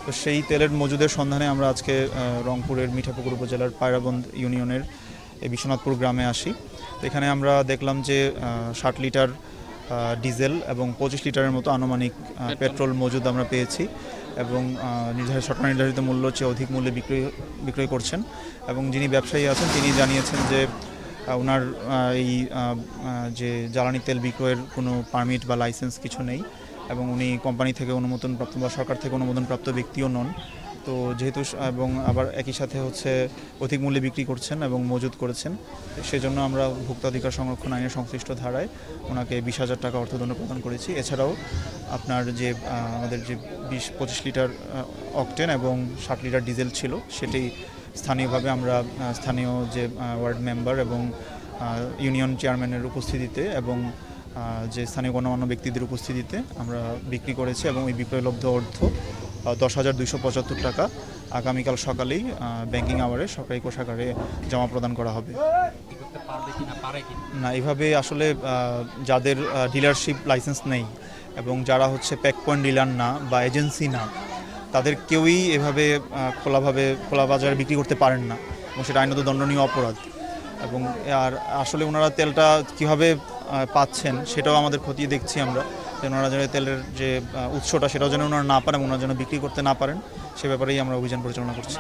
তো সেই তেলের মজুদের সন্ধানে আমরা আজকে রংপুরের মিঠাপুকুর উপজেলার পায়রাবন্দ ইউনিয়নের এই বিশ্বনাথপুর গ্রামে আসি। তো এখানে আমরা দেখলাম যে 60 লিটার ডিজেল এবং 25 লিটারের মতো আনুমানিক পেট্রোল মজুদ আমরা পেয়েছি এবং সরকার নির্ধারিত মূল্য চেয়ে অধিক মূল্যে বিক্রয় করছেন। এবং যিনি ব্যবসায়ী আছেন তিনি জানিয়েছেন যে ওনার এই যে জ্বালানি তেল বিক্রয়ের কোনো পারমিট বা লাইসেন্স কিছু নেই এবং উনি কোম্পানি থেকে অনুমোদনপ্রাপ্ত বা সরকার থেকে অনুমোদনপ্রাপ্ত ব্যক্তিও নন। তো যেহেতু এবং আবার একই সাথে অধিক মূল্যে বিক্রি করছেন এবং মজুত করেছেন, সেজন্য আমরা ভোক্তাধিকার সংরক্ষণ আইনের সংশ্লিষ্ট ধারায় ওনাকে 20,000 টাকা অর্থদণ্ড প্রদান করেছি। এছাড়াও আপনার যে আমাদের যে 25 লিটার অকটেন এবং 60 লিটার ডিজেল ছিল সেটি স্থানীয়ভাবে আমরা স্থানীয় যে ওয়ার্ড মেম্বার এবং ইউনিয়ন চেয়ারম্যানের উপস্থিতিতে এবং যে স্থানীয় গণ্যমান্য ব্যক্তিদের উপস্থিতিতে আমরা বিক্রি করেছি এবং এই বিক্রয়লব্ধ অর্থ 10,275 টাকা আগামীকাল সকালেই ব্যাংকিং আওয়ারে সরকারি কোষাগারে জমা প্রদান করা হবে। না, এভাবে আসলে যাদের ডিলারশিপ লাইসেন্স নেই এবং যারা প্যাক পয়েন্ট ডিলার না বা এজেন্সি না, তাদের কেউই এভাবে খোলা বাজারে বিক্রি করতে পারেন না এবং সেটা আইনত দণ্ডনীয় অপরাধ। এবং আর আসলে ওনারা তেলটা কীভাবে পাচ্ছেন সেটাও আমাদের খতিয়ে দেখছি আমরা, যে ওনারা যেন তেলের যে উৎসটা সেটাও যেন ওনারা না পারেন, ওনারা যেন বিক্রি করতে না পারেন, সে ব্যাপারেই আমরা অভিযান পরিচালনা করছি।